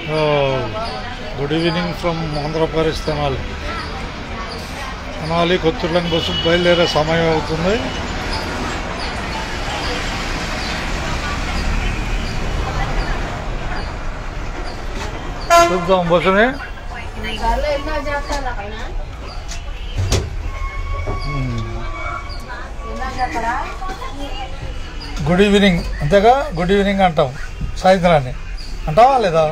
Good evening from Andhra Pradesh Tenali. Tenali Kotturulanka bus బయలుదేరే సమయం అవుతుంది. చూద్దాం బస్సుని. గుడ్ ఈవినింగ్ అంతేగా, గుడ్ ఈవినింగ్ అంటాం సాయంత్రాన్ని. అంటావా లేదా?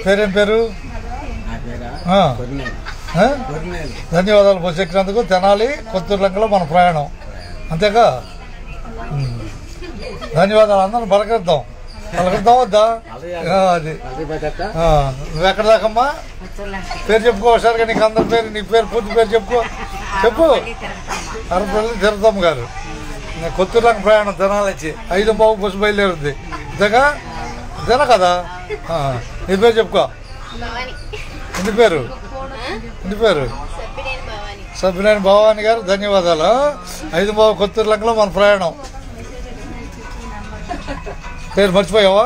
పేరేం పేరు? ధన్యవాదాలు బస్సు ఎక్కినందుకు. తెనాలి కొత్తూరులంకలో మన ప్రయాణం అంతేగా. ధన్యవాదాలు. అందరం పలకరిద్దాం వద్దా? అది నువ్వు ఎక్కడ దాకమ్మా? పేరు చెప్పుకో ఒకసారిగా. నీకు అందరి పేరు, నీ పేరు పూర్తి పేరు చెప్పు. అరపల్లి తిరుతమ్మ గారు. కొత్తూరులంక ప్రయాణం తెనాలి వచ్చి 5:15 బస్సు బయలుదేరుద్ది అంతేగా. అంతేనా కదా? నీ పేరు చెప్పుకో. ఇంటి పేరు సబ్బినేని భవాని గారు. ధన్యవాదాలు. 5:15 కొత్తూరులంకలో మన ప్రయాణం. పేరు మర్చిపోయావా?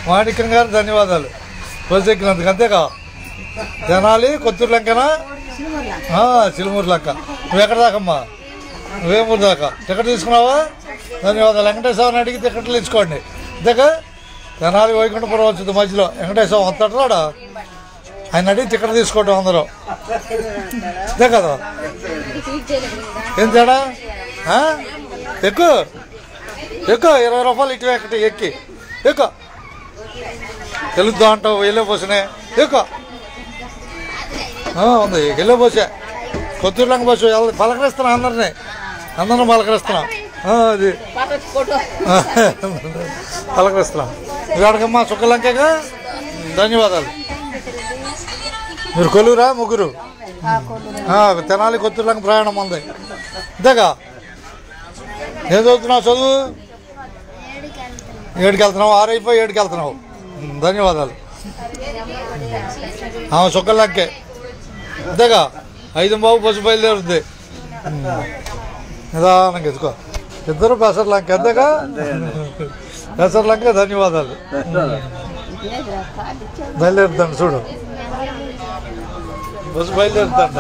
మాణిక్యం గారు ధన్యవాదాలు బస్సు ఎక్కినందుకు అంతేగా. తెనాలి కొత్తూరులంకనా? చిలుమూరు లంక. నువ్వు ఎక్కడ దాకమ్మా? వేమూరు దాకా. టికెట్ తీసుకున్నావా? ధన్యవాదాలు. వెంకటేశ్వరని అడిగి టికెట్లు తీసుకోండి అంతేగా. తెనాలి వైకుంఠపురం వచ్చింది మధ్యలో. వెంకటేశ్వరం వస్తాడా? ఆయన అడిగి టికెట్ తీసుకోవటం అందరూ అంతే కదా. ఏం తేడా? ఎక్కువ 20 రూపాయలు ఇటు ఎక్కి ఎక్కువ తెలుద్దా అంటావు. వెళ్ళే బస్సునే ఎక్కువ ఉంది. వెళ్ళే బస్సే కొత్తూరులంక బస్సు. పలకరిస్తున్నాం అందరినీ పలకరిస్తున్నాం. అది పలకరిస్తున్నాం. మీరు అడగమ్మా చుక్కలంకగా. ధన్యవాదాలు. మీరు కొల్లూరా? ముగ్గురు. తెనాలి కొత్తూరులంక ప్రయాణం ఉంది అంతేగా. ఏం చదువుతున్నావు? చదువు 7కి వెళ్తున్నావు. 6 అయిపోయి 7కి వెళ్తున్నావు. ధన్యవాదాలు. చుక్కలంకే అంతేగా. 5:15 బస్సు బయలుదేరుద్ది. నిదానంగా ఎత్తుకో. ఇద్దరు పెసర్లంక అంతేగా. పెసర్లంక. ధన్యవాదాలు. బయలుదేరుతాను చూడు. బస్సు బయలుదేరుతాంట.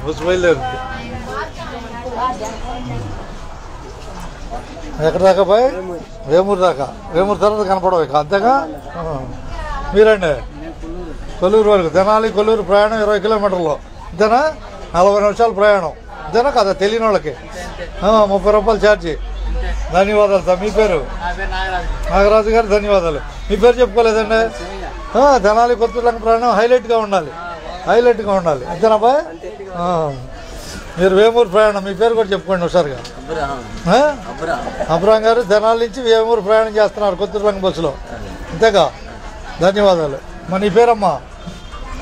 బస్సు బయలుదేరుద్ది. ఎక్కడ దాకా పోయి? వేమూరు దాకా. వేమూరు తర్వాత కనపడవు ఇక అంతేగా. మీరండి కొల్లూరు వరకు. తెనాలి కొల్లూరు ప్రయాణం 20 కిలోమీటర్లు అంతేనా. 40 నిమిషాలు ప్రయాణం అంతేనా కదా. తెలియని వాళ్ళకి 30 రూపాయలు ఛార్జీ. ధన్యవాదాలు సార్. మీ పేరు? నాగరాజు గారు. ధన్యవాదాలు. మీ పేరు చెప్పుకోలేదండి. తెనాలి కొత్తూరులంక ప్రయాణం హైలైట్గా ఉండాలి అంతేనా బాయ్? మీరు వేమూరు ప్రయాణం. మీ పేరు కూడా చెప్పుకోండి ఒకసారిగా. అబ్రాం గారు తెనాలి నుంచి వేమూరు ప్రయాణం చేస్తున్నారు కొత్తూరులంక బస్సులో అంతేగా. ధన్యవాదాలు. మరి నీ పేరమ్మా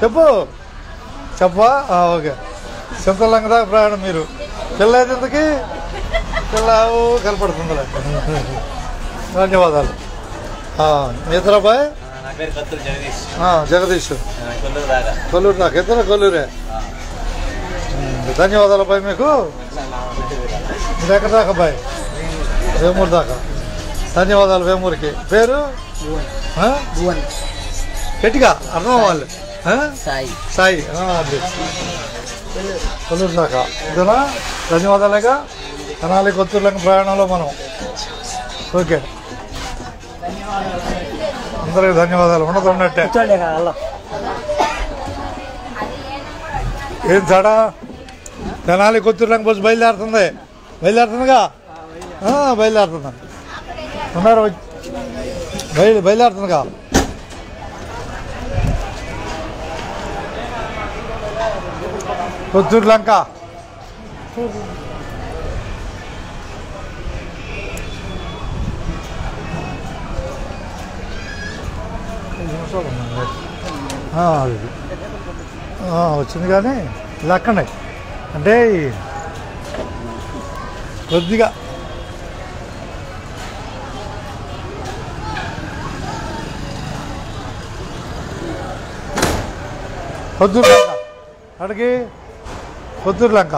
చెప్పా? ఓకే. చింతలంక దాకా ప్రయాణం. మీరు పిల్ల అయితే ఇంతకీ పిల్లావు కనపడుతుందిలే. ధన్యవాదాలు. మీ ఇద్దరు అబ్బాయి? జగదీష్. కొల్లూరు దాకా. ఇద్దరు కొల్లూరే. ధన్యవాదాలు అబ్బాయి మీకు. మీరు ఎక్కడ దాకా అబ్బాయి? వేమూరు దాకా. ధన్యవాదాలు. వేమూరుకి. పేరు గట్టిగా అర్థం అవ్వాలి. సాయి. అది కొల్లూరు దాకా ఇదేనా. ధన్యవాదాలేగా. తెనాలి కొత్తూరులంక ప్రయాణంలో మనం. ఓకే. అందరికి ధన్యవాదాలు. ఉన్నట్టే. ఏం తేడా? తెనాలి కొత్తూరులంక బస్సు బయలుదేరుతుందిగా. బయలుదేరుతుందా? ఉన్నారు బయలుదేరుతుందిగా. కొత్తూరులంక. వచ్చింది కానీ లెక్కండి అంటే కొద్దిగా కొత్తూరులంక అడిగి కొత్తూరులంక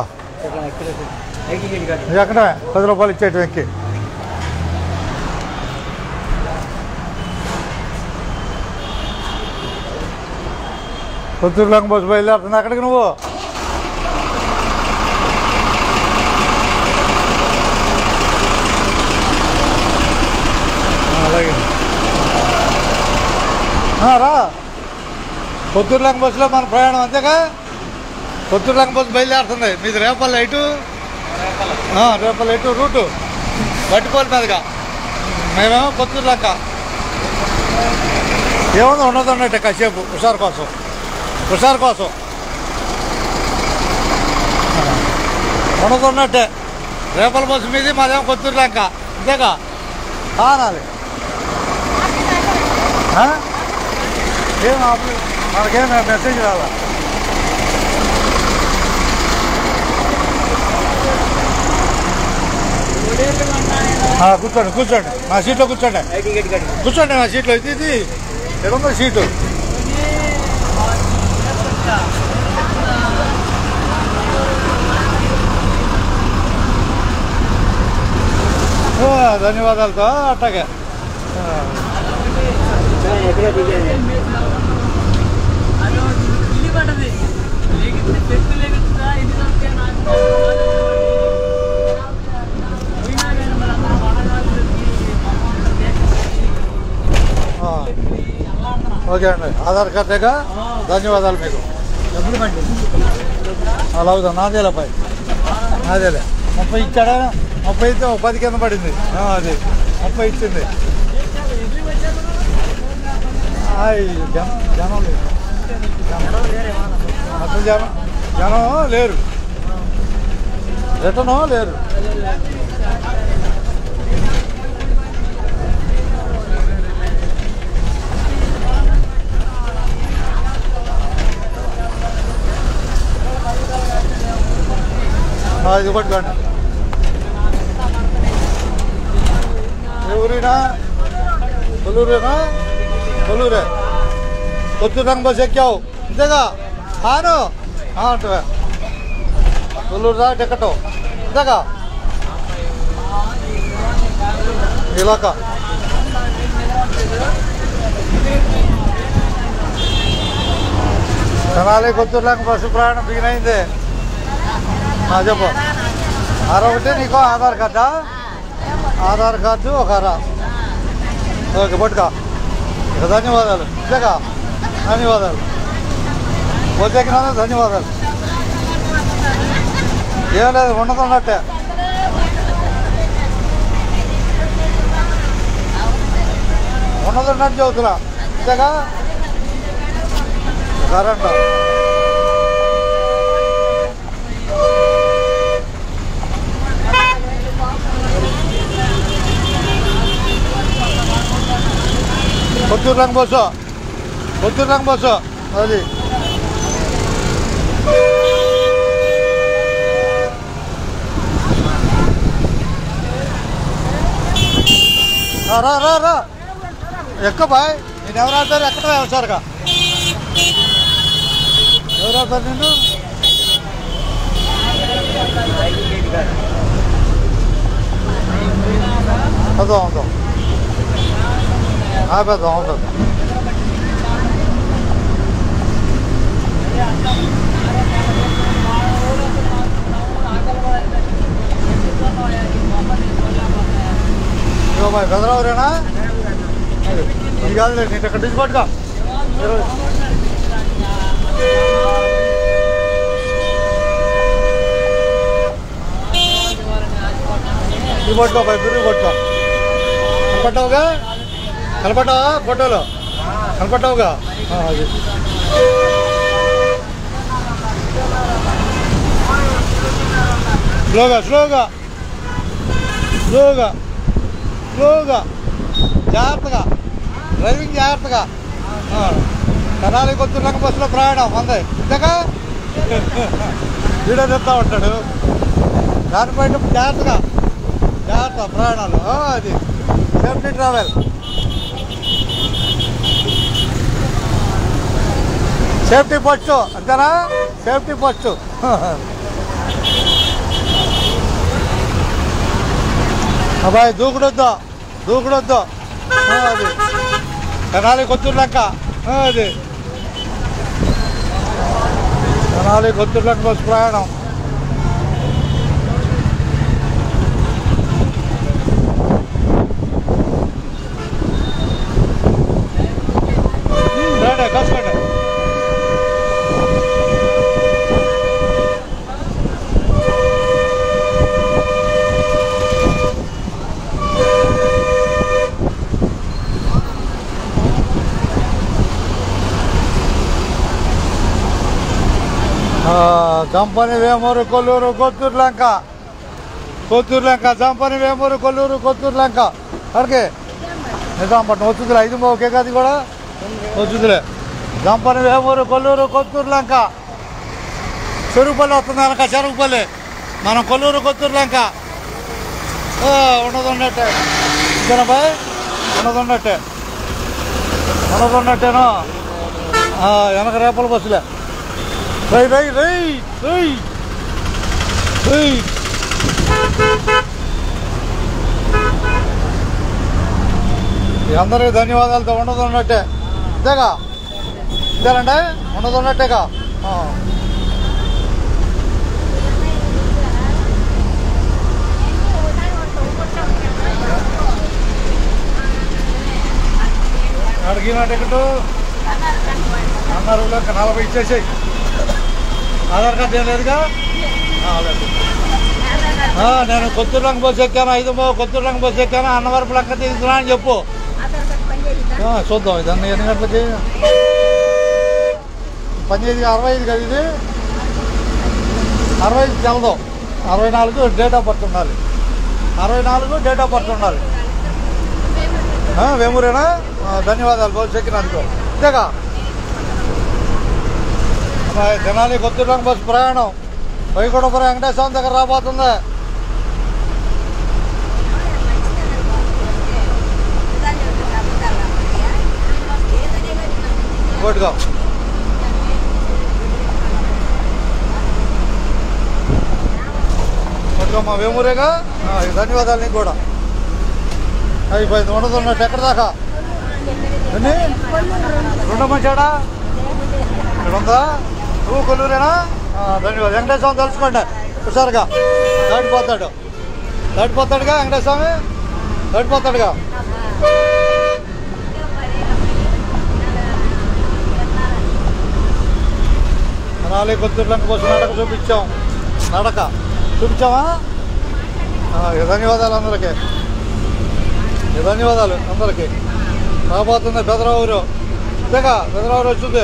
ఎక్కడ 10 రూపాయలు ఇచ్చేయటం ఎక్కి కొత్తూరు లంక బస్సు బయలుదేరుతుంది. అక్కడికి నువ్వు అలాగే రా. కొత్తూరు లంక బస్సులో మన ప్రయాణం అంతేగా. కొత్తూరు లంక బస్సు బయలుదేరుతుంది. మీది రేపల్లి ఇటు, రేపల్లి ఇటు రూటు వట్టిపోలి మీదుగా. మేమేమో కొత్తూరు లంక. ఏముంది ఉండదు ఉన్నట్టే కాసేపు హుషారు కోసం ఉండదు ఉన్నట్టే. రేపల బస్సు మీది మాదేమో కొత్తూరు లంక అంతేగా. అనాలి ఏం మనకేం మెసేజ్ రాదా. కూర్చోండి నా సీట్లో కూర్చోండి. నా సీట్లో ఇది ఎక్కడ సీటు. ధన్యవాదాలతో అట్టగా ఓకే అండి. ఆధార్ కార్డేగా ధన్యవాదాలు మీకు. అలా అవుతాం. నాదేలే పై నాదేలే 30 ఇచ్చాడా. 30 ఇస్తే 10 కింద పడింది. అది 30 ఇచ్చింది. జనం లేదు. అసలు జనం లేరు. రిటర్ను లేరు. ఇది పట్టుకోండి. ఎవరైనా కొల్లూరే. కొత్తూరు లంక బస్సు ఎక్కావు అంతేగా. అంటే కొల్లూరు దా టికెట్ అంతేగా. ఇలాక తెనాలి కొత్తూరు లంక బస్సు ప్రయాణం బిగిన్ అయింది. చెప్పు. ఒకటి నీకు ఆధార్ కార్డా. ఆధార్ కార్డు ఒక ఓకే పట్టుకా. ఇక ధన్యవాదాలు. ఇంతేగా ధన్యవాదాలు. వచ్చేకినా ధన్యవాదాలు. ఏం లేదు ఉండదున్నట్టే. ఉన్నదున్నట్టు చదువుతున్నా ఇంతేగా. కరెంట్ కొత్తూరు లంక బస్సు అది. రా ఎక్క బాయ్. నేను ఎవరు ఆడతారు ఎక్కడ సార్గా ఎవరు ఆడతారు నిన్ను. అవుతాం ఆపేద్దాం. పెదరావురేనా ఇది కాదులే. నేను ఇక్కడ నుంచి పట్టుకో. ఇది పట్టుకో పై బిర్రు పట్టుకో. కనపడ్డావా ఫోటోలో కనపడ్డావుగా. అది స్లోగా జాగ్రత్తగా డ్రైవింగ్ జాగ్రత్తగా. తెనాలి కొత్తూరు లంక బస్సులో ప్రయాణం అందే ఇంతగా. వీడియో చెప్తా ఉంటాడు. దానిపై జాగ్రత్త ప్రయాణాలు. అది సేఫ్టీ ట్రావెల్. సేఫ్టీ ఫస్ట్ అంతేనా. Safety first. అబ్బాయి దూకుడొద్దు. అది తెనాలి కొత్తూరు లంక. అది తెనాలి కొత్తూరులోకి బస్సు ప్రయాణం. కష్టండి. జంపని వేమూరు కొల్లూరు కొత్తూరు లంక జంపని వేమూరు కొల్లూరు కొత్తూరు లంక అడిగే నిజాంపట్నం వచ్చుదిలే 5 ఒకే గది కూడా వచ్చుదిలే. జంపని వేమూరు కొల్లూరు కొత్తూరు లంక చెరుకుపల్లి వస్తుంది వెనక చెరుకుపల్లి మనం కొల్లూరు కొత్తూరు లంక ఉండదున్నట్టే బాయ్ ఉండదున్నట్టేను వెనక రేపల బస్సులే. రై రై రై రై రై అందరికీ ధన్యవాదాలతో ఉండదున్నట్టే అంతేగా అంతేనండి ఉండదున్నట్టేగా. అడిగిన టికెట్ అన్నారు 40 ఇచ్చేసేయి. ఆధార్ కార్డు ఏం లేదుగా. నేను కొత్తూరు రంగ బస్సు ఎక్కాను 5 కొత్తూరు రంగ బస్సు ఎక్కాను అన్నవరపు లెక్క తీసుకున్నా అని చెప్పు. చూద్దాం ఇది ఎన్ని గంటలకి పనిచేది 65 కదా ఇది 65 తెలదు 64 డేట్ ఆఫ్ బర్త్ ఉండాలి. 64 డేట్ ఆఫ్ బర్త్ ఉండాలి. వేమూరేనా ధన్యవాదాలు బస్సు ఎక్కినందుకు అంతేగా. తెనాలి కొత్తూరు రంగ బస్సు ప్రయాణం వైకుంఠపురం వెంకటేశ్వరం దగ్గర రాబోతుంది. ఇంకోటిగా మా వేమూరేగా ధన్యవాదాలు నీకు కూడా. అయిపోయింది ఉండదున్నట్టు ఎక్కడ దాకా ఎన్ని 2 మంచాడా ఇక్కడ ఉందా నువ్వు కొల్లూరేనా ధన్యవాదాలు. వెంకటేశ్వరం తెలుసుకోండి హుషారుగా దాటిపోతాడుగా వెంకటేశ్వమి దాటిపోతాడుగా. తెనాలి కొత్తూరు లంక బస్సు నడక చూపించామా. ధన్యవాదాలు అందరికీ రాబోతుంది పెదరావూరు అంతేగా పెదరావూరు వచ్చింది.